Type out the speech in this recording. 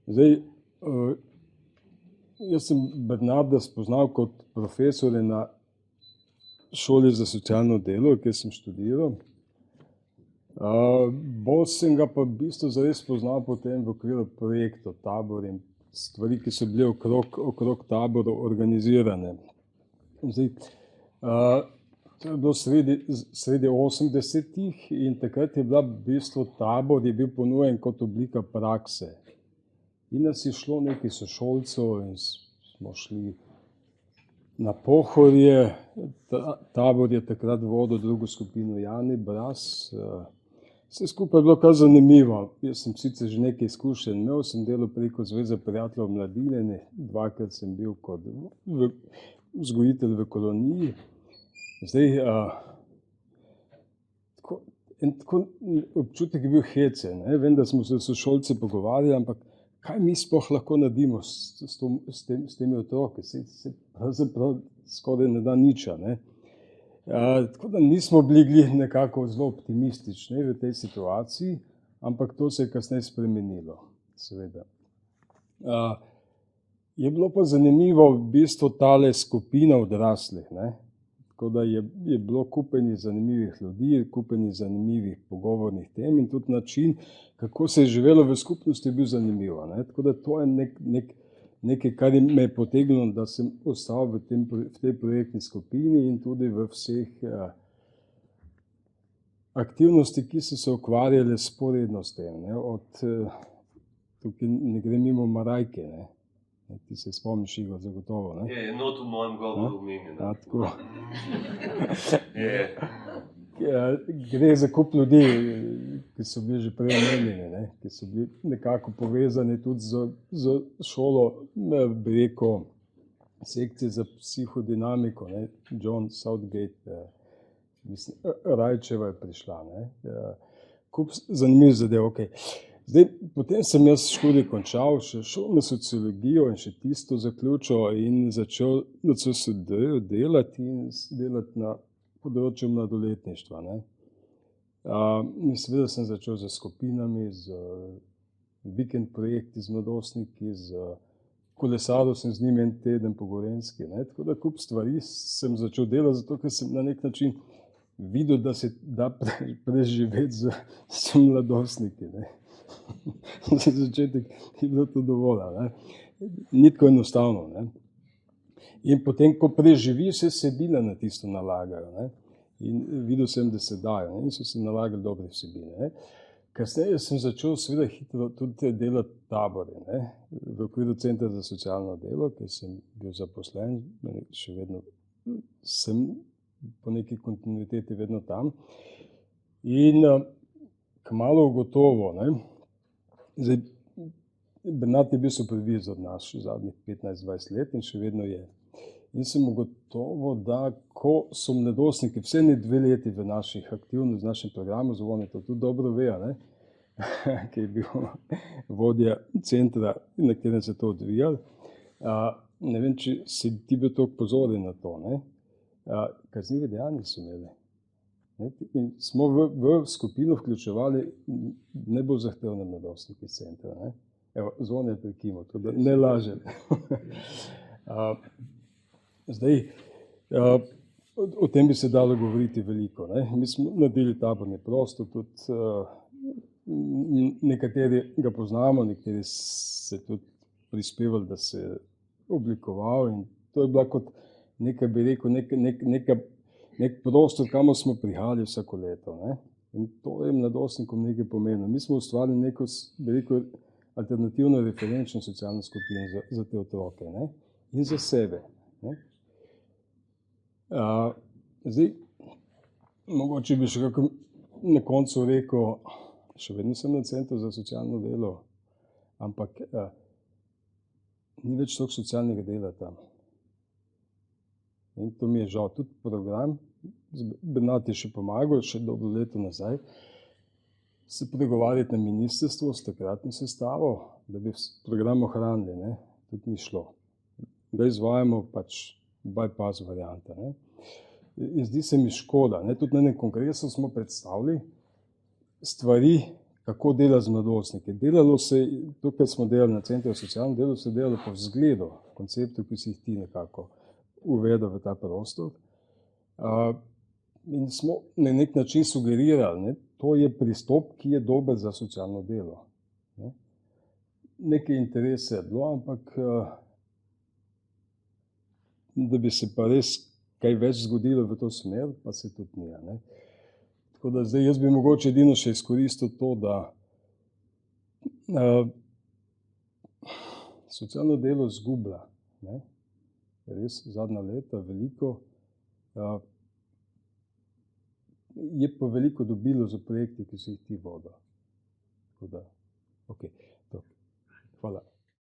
Zdaj, jaz sem Bernarda spoznal kot profesor na šoli za socialno delo, kjer sem študiral. Bolj sem ga pa v bistvu zares spoznal potem v okviru projektov Tabor in stvari, ki so bile okrog Taboru organizirane. Zdaj, to je bilo sredi 80-ih in takrat je bila v bistvu Tabor je bil ponujen kot oblika prakse. In nas je šlo nekaj sošolcev in smo šli na Pohorje. Tabor je takrat vodil drugo skupino Jani Bras. Vse skupaj je bilo kar zanimivo. Jaz sem sicer že nekaj izkušenj imel, sem delal preko Zveze prijateljev mladine, 2-krat sem bil kot vzgojitelj v koloniji. Zdaj, tako občutek je bil hecen. Vem, da smo se sošolci pogovarjali, ampak kaj mi sploh lahko naredimo s temi otroki? Se pravzaprav skoraj ne da nič. Tako da nismo bili nekako zelo optimistični v tej situaciji, ampak to se je kasneje spremenilo, seveda. Je bilo pa zanimivo v bistvu tale skupina odraslih. Tako da je bilo kupenih zanimivih ljudi, kupenih zanimivih pogovornih tem in tudi način, kako se je živelo v skupnosti, je bil zanimivo. Tako da to je nekaj, kar me je potegnilo, da sem ostal v tej projektni skupini in tudi v vseh aktivnosti, ki so se ukvarjale sporedno s tem. Tukaj ne gre mimo Marajke. Ti se spomniš, Igor, zagotovo. Je not v mojem govoru omenjena. Tako. Gre za kup ljudi, ki so bili že prej omenjeni, ki so bili nekako povezani tudi z šolo, bi rekel, sekcije za psihodinamiko, John Southgate, mislim, Rajčeva je prišla. Kup zanimiv zadev, okej. Zdaj, potem sem jaz študijo končal, šel na sociologijo in še tisto zaključil in začel se delati na področju mladoletništva. In seveda sem začel z skupinami, z vikend projekti, z mladostniki, kolesaril sem z njimi en teden po Gorenjski. Tako da kup stvari sem začel delati, zato ker sem na nek način videl, da se da preživeti z mladostniki. Za začetek je bilo to dovolj. Ni tako enostavno. In potem, ko preživiš, se vsebine na tisto nalagajo. In videl sem, da se dajo. In so se nalagali dobre vsebine. Kasneje sem začel seveda hitro tudi delati tabore. V okviru Centra za socialno delo, kjer sem bil zaposlen, še vedno sem po neki kontinuiteti vedno tam. In kmalu ugotovo, zdaj, Bernard je bil supervizor naš zadnjih 15-20 let in še vedno je. In sem ugotovil, da ko so mladostniki vse 2 leti v naših aktivnosti, v našem programu, Zvone to tudi dobro ve, ki je bil vodja centra, na katerem se to odvijalo. Ne vem, če si ti bil toliko pozoren na to. Kaznive dejanja so imeli. In smo v skupino vključevali najbolj zahtevne mladostnike iz centra. Evo, Zvone je prekimal, to da ne lažem. Zdaj, o tem bi se dalo govoriti veliko. Mi smo naredili taborni prostor, tudi nekateri ga poznamo, nekateri se tudi prispevali, da se je oblikoval in to je bila kot nekaj, bi rekel, nek prostor, kamor smo prihajali vsako leto. In to je mladostnikom nekaj pomenilo. Mi smo ustvarili neko, bi rekel, alternativno referenčno socialno skupino za te otroke in za sebe. Zdaj, mogoče bi še kako na koncu rekel, še vedno sem na Centru za socialno delo, ampak ni več toliko socialnega dela tam. In to mi je žal. Tudi program, Bernard je še pomagal, še dobro leto nazaj, se pogovarjati na ministrstvu s takratno sestavo, da bi program ohranili. Tudi ni šlo. Da izvajamo pač bypass varianta. In zdi se mi škoda. Tudi na enem kongresu smo predstavili stvari, kako dela z mladostniki. Delalo se, tukaj smo delali na Centru za socialno delo, se delalo po vzgledu, konceptu, ki si jih ti nekako uvedel v ta prostor. In smo na nek način sugerirali, ne, to je pristop, ki je dober za socialno delo. Ne. Nekaj interese je bilo, ampak da bi se pa res kaj več zgodilo v to smer, pa se tudi ni. Ne. Tako da zdaj jaz bi mogoče edino še izkoristil to, da socialno delo zgublja. Ne. Res zadnja leta veliko. Je pa veliko dobilo za projekte, ki so jih ti vodil. Tako da, ok, to. Hvala.